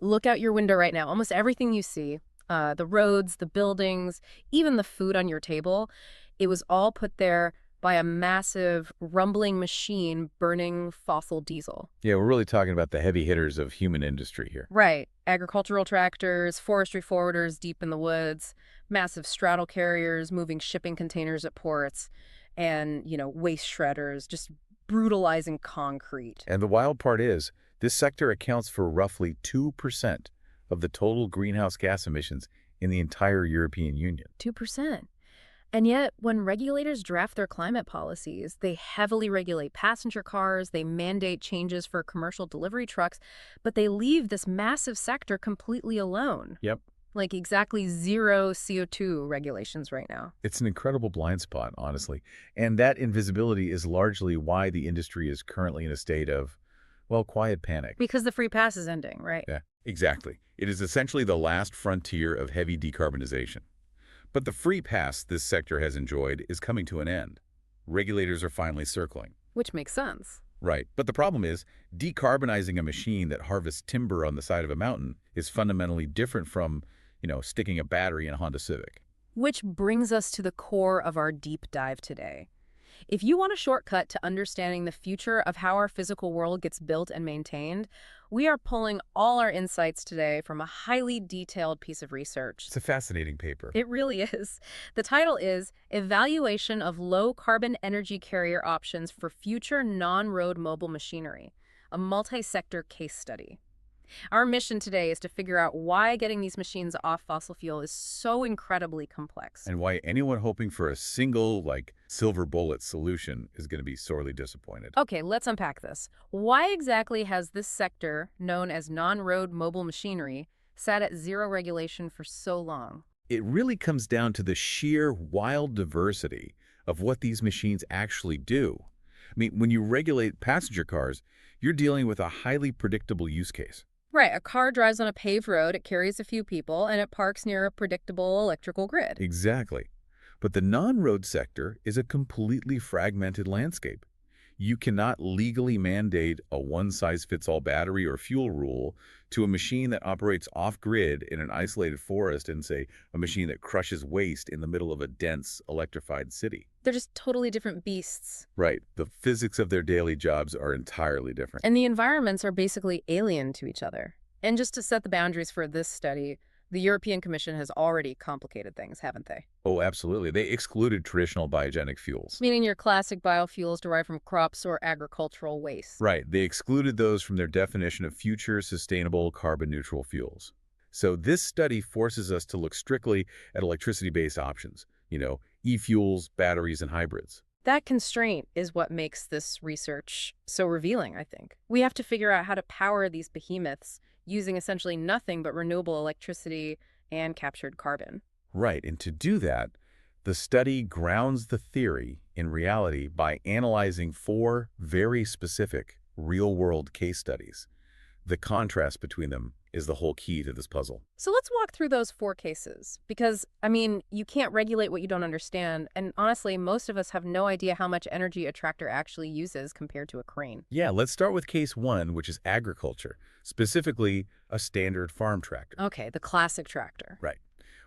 Look out your window right now. Almost everything you see, the roads, the buildings, even the food on your table, it was all put there by a massive rumbling machine burning fossil diesel. Yeah, we're really talking about the heavy hitters of human industry here. Right. Agricultural tractors, forestry forwarders deep in the woods, massive straddle carriers moving shipping containers at ports, and, waste shredders just brutalizing concrete. And the wild part is, this sector accounts for roughly 2% of the total greenhouse gas emissions in the entire European Union. 2%. And yet, when regulators draft their climate policies, they heavily regulate passenger cars, they mandate changes for commercial delivery trucks, but they leave this massive sector completely alone. Yep. Like exactly zero CO2 regulations right now. It's an incredible blind spot, honestly. And that invisibility is largely why the industry is currently in a state of, well, quiet panic. Because the free pass is ending, right? Yeah, exactly. It is essentially the last frontier of heavy decarbonization. But the free pass this sector has enjoyed is coming to an end. Regulators are finally circling. Which makes sense. Right. But the problem is, decarbonizing a machine that harvests timber on the side of a mountain is fundamentally different from, sticking a battery in a Honda Civic. Which brings us to the core of our deep dive today. If you want a shortcut to understanding the future of how our physical world gets built and maintained, we are pulling all our insights today from a highly detailed piece of research. It's a fascinating paper. It really is. The title is Evaluation of Low-Carbon Energy Carrier Options for Future Non-Road Mobile Machinery, a multi-sector case study. Our mission today is to figure out why getting these machines off fossil fuel is so incredibly complex. And why anyone hoping for a single, silver bullet solution is going to be sorely disappointed. Okay, let's unpack this. Why exactly has this sector, known as non-road mobile machinery, sat at zero regulation for so long? It really comes down to the sheer wild diversity of what these machines actually do. I mean, when you regulate passenger cars, you're dealing with a highly predictable use case. Right, a car drives on a paved road, it carries a few people, and it parks near a predictable electrical grid. Exactly. But the non-road sector is a completely fragmented landscape. You cannot legally mandate a one-size-fits-all battery or fuel rule to a machine that operates off-grid in an isolated forest and, say, a machine that crushes waste in the middle of a dense, electrified city. They're just totally different beasts. Right. The physics of their daily jobs are entirely different. And the environments are basically alien to each other. And just to set the boundaries for this study, the European Commission has already complicated things, haven't they? Oh, absolutely. They excluded traditional biogenic fuels. Meaning your classic biofuels derived from crops or agricultural waste. Right. They excluded those from their definition of future sustainable carbon-neutral fuels. So this study forces us to look strictly at electricity-based options, e-fuels, batteries, and hybrids. That constraint is what makes this research so revealing, I think. We have to figure out how to power these behemoths using essentially nothing but renewable electricity and captured carbon. Right, and to do that, the study grounds the theory in reality by analyzing 4 very specific real-world case studies. The contrast between them is the whole key to this puzzle. So let's walk through those 4 cases. Because, you can't regulate what you don't understand. And honestly, most of us have no idea how much energy a tractor actually uses compared to a crane. Yeah, let's start with case 1, which is agriculture, specifically a standard farm tractor. Okay, the classic tractor. Right.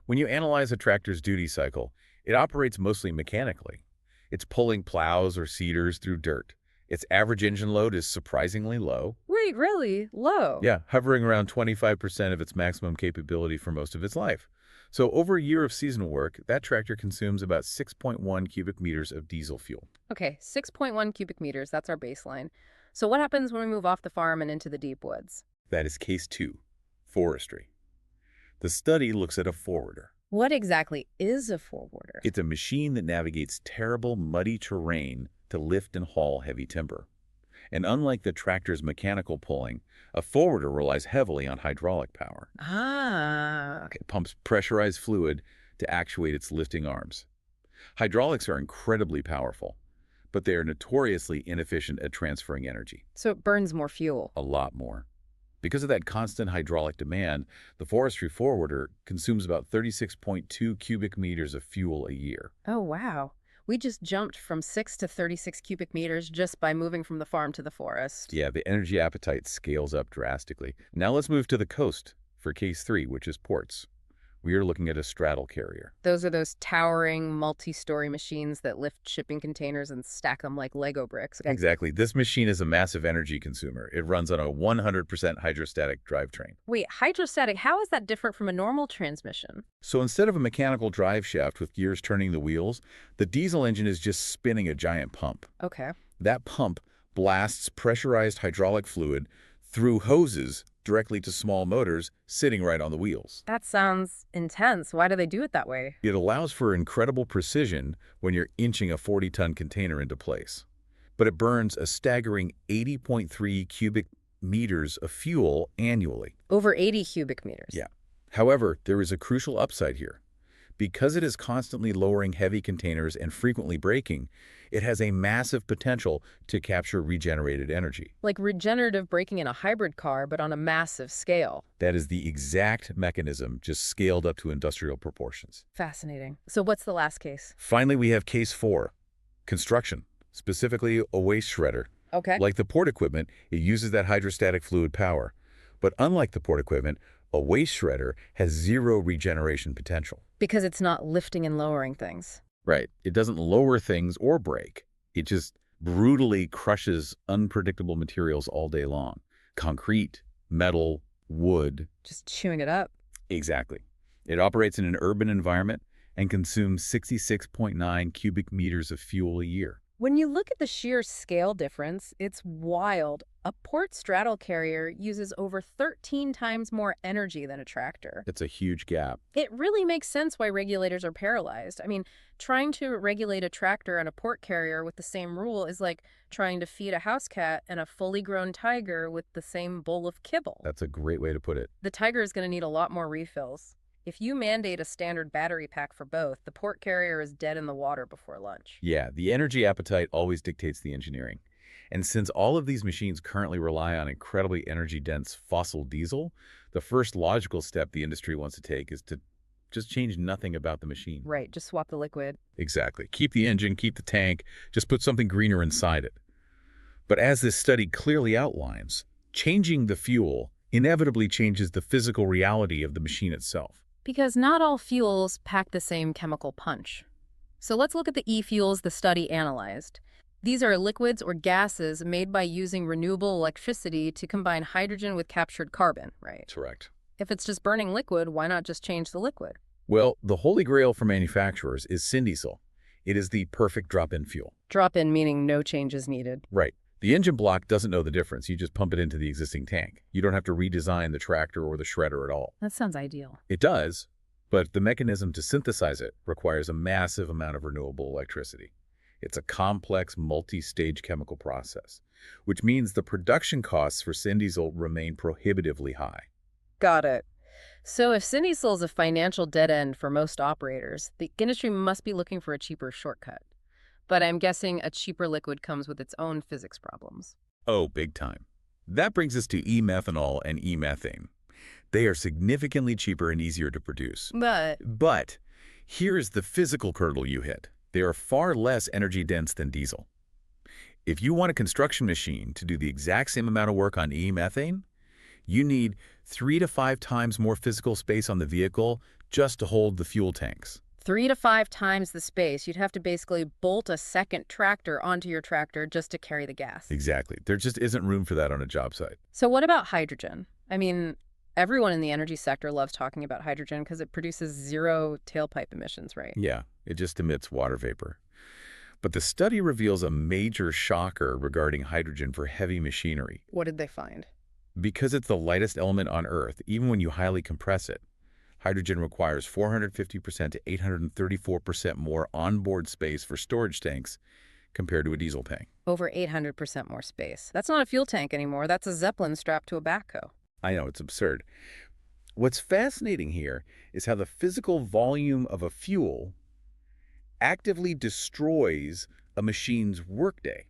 When you analyze a tractor's duty cycle, it operates mostly mechanically. It's pulling plows or seeders through dirt. Its average engine load is surprisingly low. Wait, really? Low? Yeah, hovering around 25% of its maximum capability for most of its life. So over a year of seasonal work, that tractor consumes about 6.1 cubic meters of diesel fuel. Okay, 6.1 cubic meters, that's our baseline. So what happens when we move off the farm and into the deep woods? That is case 2, forestry. The study looks at a forwarder. What exactly is a forwarder? It's a machine that navigates terrible, muddy terrain to lift and haul heavy timber. And unlike the tractor's mechanical pulling, a forwarder relies heavily on hydraulic power. Ah. It pumps pressurized fluid to actuate its lifting arms. Hydraulics are incredibly powerful, but they are notoriously inefficient at transferring energy. So it burns more fuel. A lot more. Because of that constant hydraulic demand, the forestry forwarder consumes about 36.2 cubic meters of fuel a year. Oh, wow. We just jumped from 6 to 36 cubic meters just by moving from the farm to the forest. Yeah, the energy appetite scales up drastically. Now let's move to the coast for case 3, which is ports. We are looking at a straddle carrier. Those are those towering multi-story machines that lift shipping containers and stack them like Lego bricks. Okay. Exactly. This machine is a massive energy consumer. It runs on a 100% hydrostatic drivetrain. Wait, hydrostatic, how is that different from a normal transmission? So instead of a mechanical drive shaft with gears turning the wheels, the diesel engine is just spinning a giant pump. Okay. That pump blasts pressurized hydraulic fluid through hoses directly to small motors sitting right on the wheels. That sounds intense. Why do they do it that way? It allows for incredible precision when you're inching a 40-ton container into place. But it burns a staggering 80.3 cubic meters of fuel annually. Over 80 cubic meters. Yeah. However, there is a crucial upside here. Because it is constantly lowering heavy containers and frequently braking, it has a massive potential to capture regenerated energy. Like regenerative braking in a hybrid car, but on a massive scale. That is the exact mechanism, just scaled up to industrial proportions. Fascinating. So what's the last case? Finally, we have case 4, construction, specifically a waste shredder. Okay. Like the port equipment, it uses that hydrostatic fluid power. But unlike the port equipment, a waste shredder has zero regeneration potential. Because it's not lifting and lowering things. Right. It doesn't lower things or break. It just brutally crushes unpredictable materials all day long. Concrete, metal, wood. Just chewing it up. Exactly. It operates in an urban environment and consumes 66.9 cubic meters of fuel a year. When you look at the sheer scale difference, it's wild. A port straddle carrier uses over 13 times more energy than a tractor. It's a huge gap. It really makes sense why regulators are paralyzed. I mean, trying to regulate a tractor and a port carrier with the same rule is like trying to feed a house cat and a fully grown tiger with the same bowl of kibble. That's a great way to put it. The tiger is going to need a lot more refills. If you mandate a standard battery pack for both, the port carrier is dead in the water before lunch. Yeah, the energy appetite always dictates the engineering. And since all of these machines currently rely on incredibly energy-dense fossil diesel, the first logical step the industry wants to take is to just change nothing about the machine. Right, just swap the liquid. Exactly. Keep the engine, keep the tank, just put something greener inside it. But as this study clearly outlines, changing the fuel inevitably changes the physical reality of the machine itself. Because not all fuels pack the same chemical punch. So let's look at the e-fuels the study analyzed. These are liquids or gases made by using renewable electricity to combine hydrogen with captured carbon, right? Correct. If it's just burning liquid, why not just change the liquid? Well, the holy grail for manufacturers is syndiesel. It is the perfect drop-in fuel. Drop-in meaning no changes needed. Right. The engine block doesn't know the difference. You just pump it into the existing tank. You don't have to redesign the tractor or the shredder at all. That sounds ideal. It does, but the mechanism to synthesize it requires a massive amount of renewable electricity. It's a complex, multi-stage chemical process, which means the production costs for syndiesel remain prohibitively high. Got it. So if syndiesel is a financial dead end for most operators, the industry must be looking for a cheaper shortcut. But I'm guessing a cheaper liquid comes with its own physics problems. Oh, big time. That brings us to e-methanol and e-methane. They are significantly cheaper and easier to produce. But here's the physical hurdle you hit. They are far less energy dense than diesel. If you want a construction machine to do the exact same amount of work on e-methane, you need 3 to 5 times more physical space on the vehicle just to hold the fuel tanks. 3 to 5 times the space. You'd have to basically bolt a second tractor onto your tractor just to carry the gas. Exactly. There just isn't room for that on a job site. So what about hydrogen? I mean, everyone in the energy sector loves talking about hydrogen because it produces zero tailpipe emissions, right? Yeah, it just emits water vapor. But the study reveals a major shocker regarding hydrogen for heavy machinery. What did they find? Because it's the lightest element on Earth, even when you highly compress it, hydrogen requires 450% to 834% more onboard space for storage tanks compared to a diesel tank. Over 800% more space. That's not a fuel tank anymore. That's a Zeppelin strapped to a backhoe. I know, it's absurd. What's fascinating here is how the physical volume of a fuel actively destroys a machine's workday.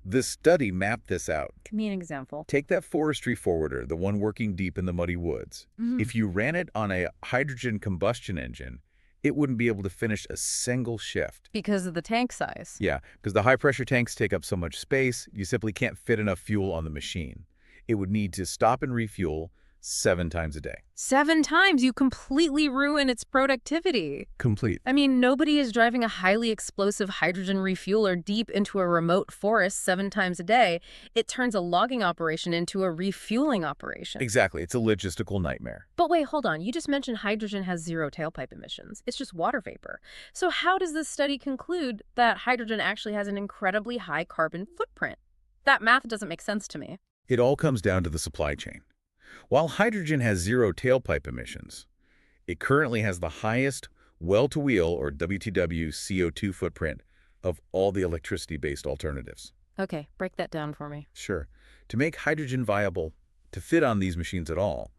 This study mapped this out. Give me an example. Take that forestry forwarder, the one working deep in the muddy woods. If you ran it on a hydrogen combustion engine, It wouldn't be able to finish a single shift. Because of the tank size. Yeah, because the high-pressure tanks take up so much space, you simply can't fit enough fuel on the machine. It would need to stop and refuel 7 times a day. 7 times, you completely ruin its productivity. Complete. I mean, nobody is driving a highly explosive hydrogen refueler deep into a remote forest 7 times a day. It turns a logging operation into a refueling operation. Exactly. It's a logistical nightmare. But wait, hold on. You just mentioned hydrogen has 0 tailpipe emissions. It's just water vapor. So how does this study conclude that hydrogen actually has an incredibly high carbon footprint? That math doesn't make sense to me. It all comes down to the supply chain. While hydrogen has 0 tailpipe emissions, it currently has the highest well-to-wheel, or WTW, CO2 footprint of all the electricity-based alternatives. Okay, break that down for me. Sure. To make hydrogen viable to fit on these machines at all,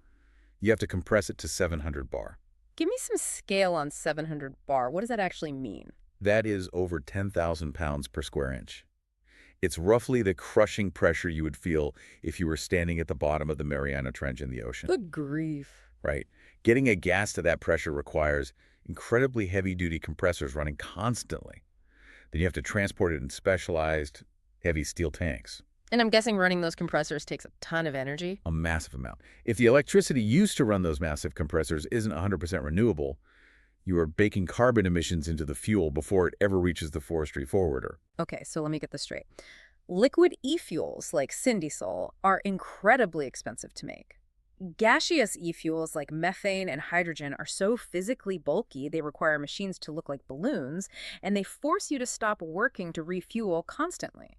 you have to compress it to 700 bar. Give me some scale on 700 bar. What does that actually mean? That is over 10,000 pounds per square inch. It's roughly the crushing pressure you would feel if you were standing at the bottom of the Mariana Trench in the ocean. Good grief. Right. Getting a gas to that pressure requires incredibly heavy-duty compressors running constantly. Then you have to transport it in specialized, heavy steel tanks. And I'm guessing running those compressors takes a ton of energy? A massive amount. If the electricity used to run those massive compressors isn't 100% renewable, you are baking carbon emissions into the fuel before it ever reaches the forestry forwarder. Okay, so let me get this straight. Liquid e-fuels like Syndisol are incredibly expensive to make. Gaseous e-fuels like methane and hydrogen are so physically bulky they require machines to look like balloons, and they force you to stop working to refuel constantly.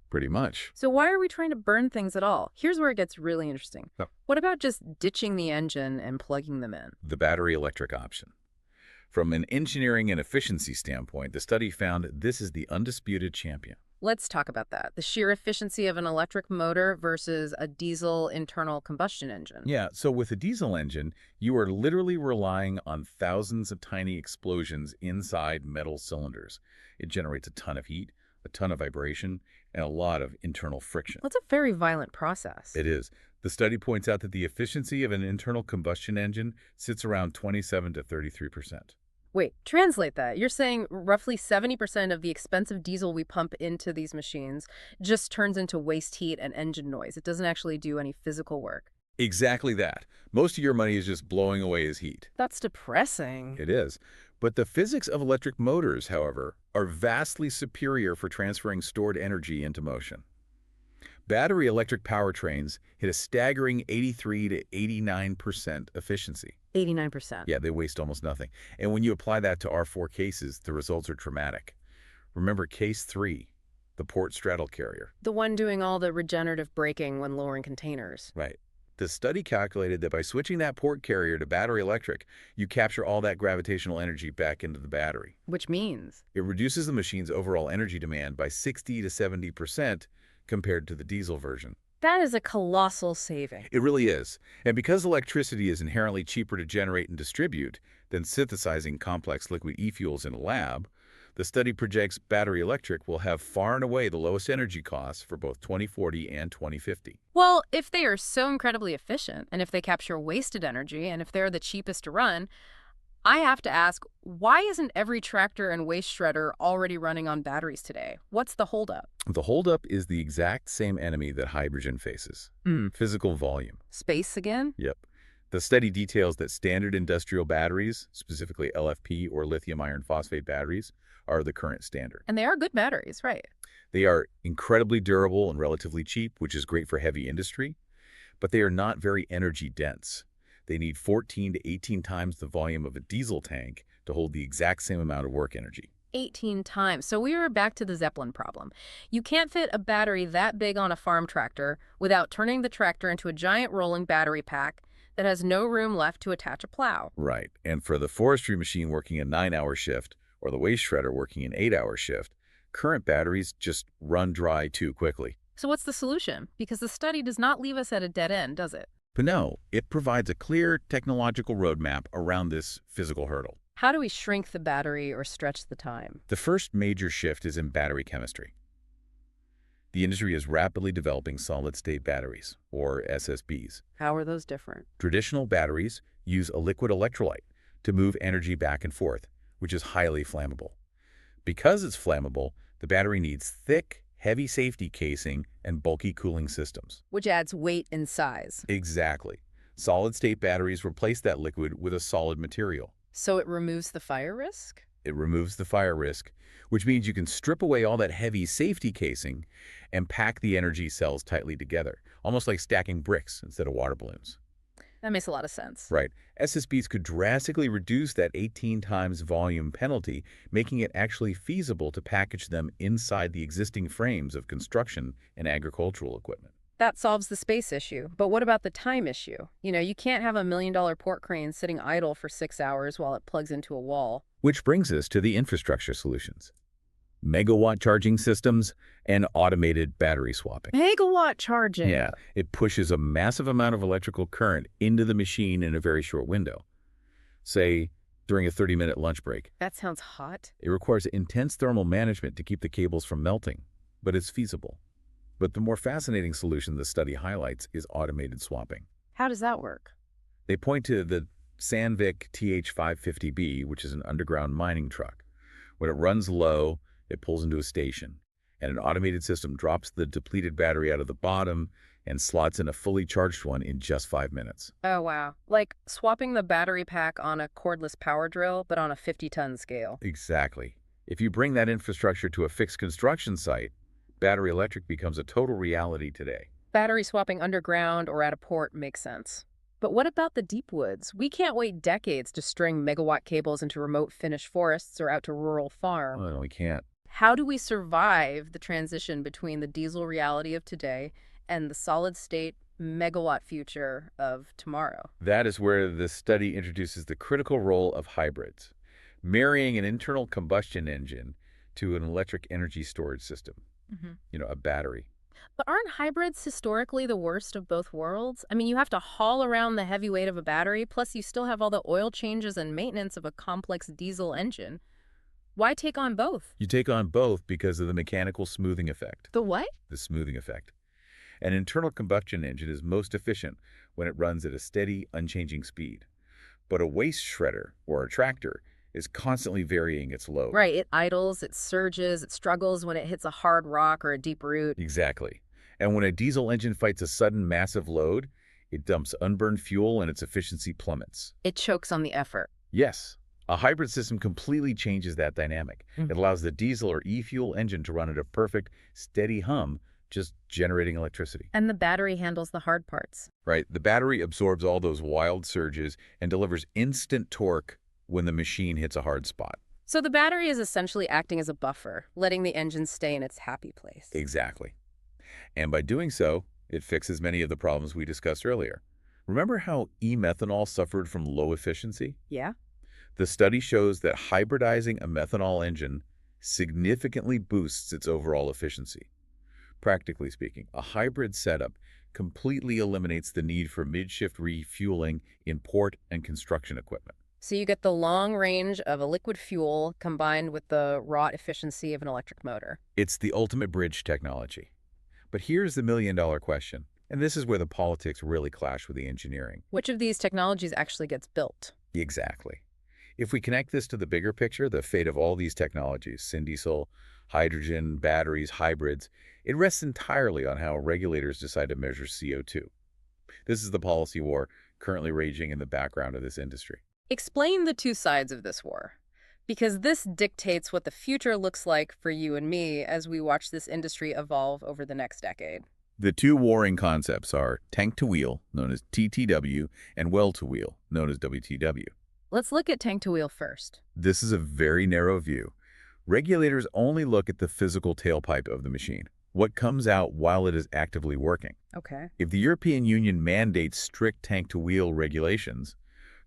Pretty much. So why are we trying to burn things at all? Here's where it gets really interesting. Oh. What about just ditching the engine and plugging them in? The battery electric option. From an engineering and efficiency standpoint, the study found this is the undisputed champion. Let's talk about that. The sheer efficiency of an electric motor versus a diesel internal combustion engine. Yeah, so with a diesel engine, you are literally relying on thousands of tiny explosions inside metal cylinders. It generates a ton of heat, a ton of vibration, and a lot of internal friction. That's a very violent process. It is. The study points out that the efficiency of an internal combustion engine sits around 27 to 33%. Wait, translate that. You're saying roughly 70% of the expensive diesel we pump into these machines just turns into waste heat and engine noise. It doesn't actually do any physical work. Exactly that. Most of your money is just blowing away as heat. That's depressing. It is. But the physics of electric motors, however, are vastly superior for transferring stored energy into motion. Battery electric powertrains hit a staggering 83 to 89% efficiency. 89%. Yeah, they waste almost nothing. And when you apply that to R4 cases, the results are dramatic. Remember case 3, the port straddle carrier. The one doing all the regenerative braking when lowering containers. Right. The study calculated that by switching that port carrier to battery electric, you capture all that gravitational energy back into the battery. Which means? It reduces the machine's overall energy demand by 60 to 70% compared to the diesel version. That is a colossal saving. It really is. And because electricity is inherently cheaper to generate and distribute than synthesizing complex liquid e-fuels in a lab, the study projects battery electric will have far and away the lowest energy costs for both 2040 and 2050. Well, if they are so incredibly efficient, and if they capture wasted energy, and if they're the cheapest to run, I have to ask, why isn't every tractor and waste shredder already running on batteries today? What's the holdup? The holdup is the exact same enemy that hydrogen faces. Physical volume. Space again? Yep. The study details that standard industrial batteries, specifically LFP or lithium iron phosphate batteries, are the current standard. And they are good batteries, right? They are incredibly durable and relatively cheap, which is great for heavy industry, but they are not very energy dense. They need 14 to 18 times the volume of a diesel tank to hold the exact same amount of work energy. 18 times. So we were back to the Zeppelin problem. You can't fit a battery that big on a farm tractor without turning the tractor into a giant rolling battery pack that has no room left to attach a plow. Right. And for the forestry machine working a 9-hour shift or the waste shredder working an 8-hour shift, current batteries just run dry too quickly. So what's the solution? Because the study does not leave us at a dead end, does it? But no, it provides a clear technological roadmap around this physical hurdle. How do we shrink the battery or stretch the time? The first major shift is in battery chemistry. The industry is rapidly developing solid-state batteries, or SSBs. How are those different? Traditional batteries use a liquid electrolyte to move energy back and forth, which is highly flammable. Because it's flammable, the battery needs thick, heavy safety casing and bulky cooling systems. Which adds weight and size. Exactly. Solid-state batteries replace that liquid with a solid material. So it removes the fire risk? It removes the fire risk, which means you can strip away all that heavy safety casing and pack the energy cells tightly together, almost like stacking bricks instead of water balloons. That makes a lot of sense. Right. SSBs could drastically reduce that 18 times volume penalty, making it actually feasible to package them inside the existing frames of construction and agricultural equipment. That solves the space issue. But what about the time issue? You can't have $1 million port crane sitting idle for 6 hours while it plugs into a wall. Which brings us to the infrastructure solutions. Megawatt charging systems and automated battery swapping. Megawatt charging. Yeah, it pushes a massive amount of electrical current into the machine in a very short window. Say, during a 30-minute lunch break. That sounds hot. It requires intense thermal management to keep the cables from melting, but it's feasible. But the more fascinating solution the study highlights is automated swapping. How does that work? They point to the Sandvik TH550B, which is an underground mining truck. When it runs low, it pulls into a station, and an automated system drops the depleted battery out of the bottom and slots in a fully charged one in just 5 minutes. Oh, wow. Like swapping the battery pack on a cordless power drill, but on a 50-ton scale. Exactly. If you bring that infrastructure to a fixed construction site, battery electric becomes a total reality today. Battery swapping underground or at a port makes sense. But what about the deep woods? We can't wait decades to string megawatt cables into remote Finnish forests or out to rural farms. Oh, no, we can't. How do we survive the transition between the diesel reality of today and the solid-state megawatt future of tomorrow? That is where the study introduces the critical role of hybrids, marrying an internal combustion engine to an electric energy storage system, a battery. But aren't hybrids historically the worst of both worlds? I mean, you have to haul around the heavy weight of a battery, plus you still have all the oil changes and maintenance of a complex diesel engine. Why take on both? You take on both because of the mechanical smoothing effect. The what? The smoothing effect. An internal combustion engine is most efficient when it runs at a steady, unchanging speed. But a waste shredder, or a tractor, is constantly varying its load. Right, it idles, it surges, it struggles when it hits a hard rock or a deep root. Exactly. And when a diesel engine fights a sudden massive load, it dumps unburned fuel and its efficiency plummets. It chokes on the effort. Yes. A hybrid system completely changes that dynamic. It allows the diesel or e-fuel engine to run at a perfect, steady hum, just generating electricity. And the battery handles the hard parts. Right. The battery absorbs all those wild surges and delivers instant torque when the machine hits a hard spot. So the battery is essentially acting as a buffer, letting the engine stay in its happy place. Exactly. And by doing so, it fixes many of the problems we discussed earlier. Remember how e-methanol suffered from low efficiency? Yeah? The study shows that hybridizing a methanol engine significantly boosts its overall efficiency. Practically speaking, a hybrid setup completely eliminates the need for mid-shift refueling in port and construction equipment. So you get the long range of a liquid fuel combined with the raw efficiency of an electric motor. It's the ultimate bridge technology. But here's the million-dollar question, and this is where the politics really clash with the engineering. Which of these technologies actually gets built? Exactly. If we connect this to the bigger picture, the fate of all these technologies, syndiesel, hydrogen, batteries, hybrids, it rests entirely on how regulators decide to measure CO2. This is the policy war currently raging in the background of this industry. Explain the two sides of this war, because this dictates what the future looks like for you and me as we watch this industry evolve over the next decade. The two warring concepts are tank-to-wheel, known as TTW, and well-to-wheel, known as WTW. Let's look at tank-to-wheel first. This is a very narrow view. Regulators only look at the physical tailpipe of the machine, what comes out while it is actively working. Okay. If the European Union mandates strict tank-to-wheel regulations,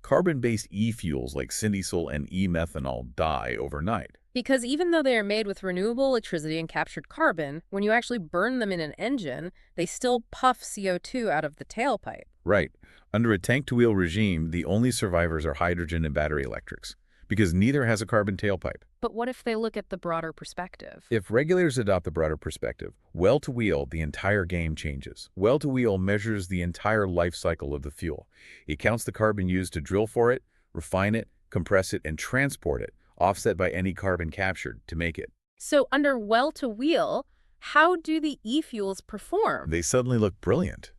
carbon-based e-fuels like syndiesel and e-methanol die overnight. Because even though they are made with renewable electricity and captured carbon, when you actually burn them in an engine, they still puff CO2 out of the tailpipe. Right. Under a tank-to-wheel regime, the only survivors are hydrogen and battery electrics, because neither has a carbon tailpipe. But what if they look at the broader perspective? If regulators adopt the broader perspective, well-to-wheel, the entire game changes. Well-to-wheel measures the entire life cycle of the fuel. It counts the carbon used to drill for it, refine it, compress it, and transport it, offset by any carbon captured to make it. So under well-to-wheel, how do the e-fuels perform? They suddenly look brilliant.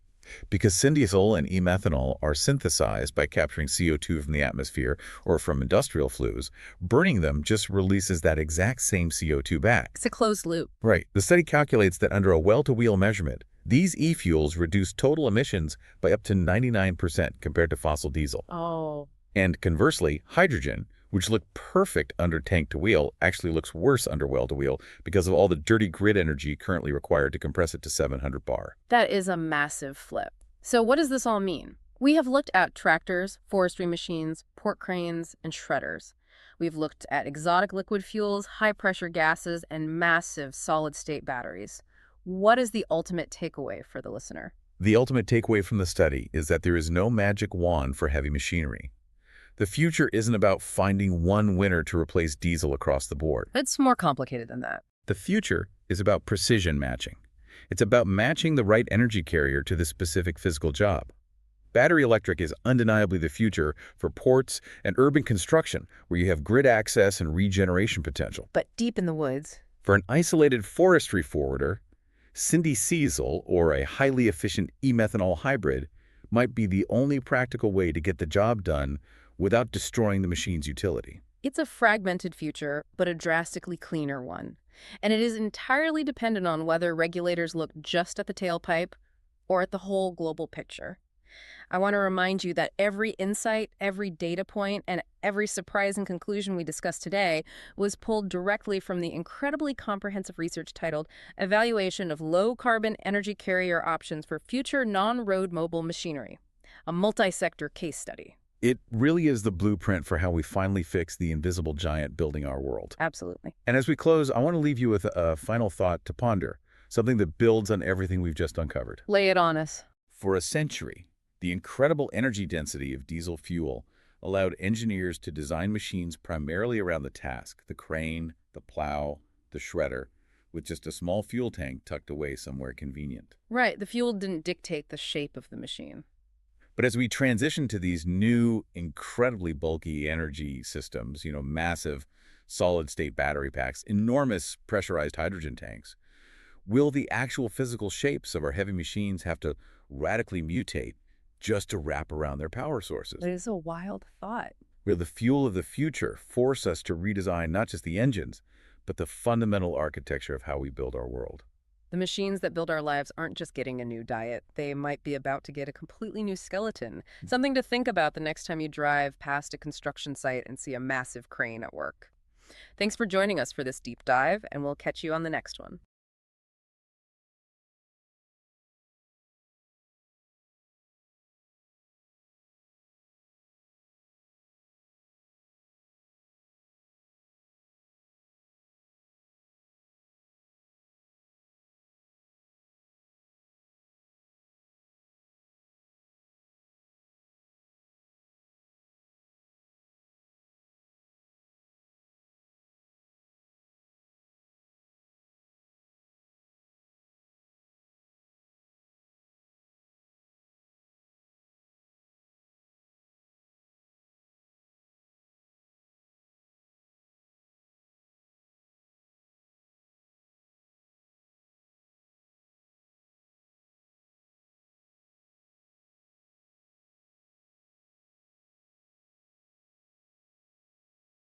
Because syndiesel and e-methanol are synthesized by capturing CO2 from the atmosphere or from industrial flues, burning them just releases that exact same CO2 back. It's a closed loop. Right. The study calculates that under a well-to-wheel measurement, these e-fuels reduce total emissions by up to 99% compared to fossil diesel. Oh. And conversely, hydrogen, which looked perfect under tank-to-wheel, actually looks worse under well-to-wheel because of all the dirty grid energy currently required to compress it to 700 bar. That is a massive flip. So what does this all mean? We have looked at tractors, forestry machines, port cranes, and shredders. We've looked at exotic liquid fuels, high-pressure gases, and massive solid-state batteries. What is the ultimate takeaway for the listener? The ultimate takeaway from the study is that there is no magic wand for heavy machinery. The future isn't about finding one winner to replace diesel across the board. It's more complicated than that. The future is about precision matching. It's about matching the right energy carrier to the specific physical job. Battery electric is undeniably the future for ports and urban construction, where you have grid access and regeneration potential. But deep in the woods. For an isolated forestry forwarder, syndiesel, or a highly efficient e-methanol hybrid, might be the only practical way to get the job done without destroying the machine's utility. It's a fragmented future, but a drastically cleaner one. And it is entirely dependent on whether regulators look just at the tailpipe or at the whole global picture. I want to remind you that every insight, every data point, and every surprising conclusion we discussed today was pulled directly from the incredibly comprehensive research titled Evaluation of Low-Carbon Energy Carrier Options for Future Non-Road Mobile Machinery, a multi-sector case study. It really is the blueprint for how we finally fix the invisible giant building our world. Absolutely. And as we close, I want to leave you with a final thought to ponder, something that builds on everything we've just uncovered. Lay it on us. For a century, the incredible energy density of diesel fuel allowed engineers to design machines primarily around the task, the crane, the plow, the shredder, with just a small fuel tank tucked away somewhere convenient. Right, the fuel didn't dictate the shape of the machine. But as we transition to these new, incredibly bulky energy systems, massive solid-state battery packs, enormous pressurized hydrogen tanks, will the actual physical shapes of our heavy machines have to radically mutate just to wrap around their power sources? It is a wild thought. Will the fuel of the future force us to redesign not just the engines, but the fundamental architecture of how we build our world? The machines that build our lives aren't just getting a new diet. They might be about to get a completely new skeleton. Something to think about the next time you drive past a construction site and see a massive crane at work. Thanks for joining us for this deep dive, and we'll catch you on the next one.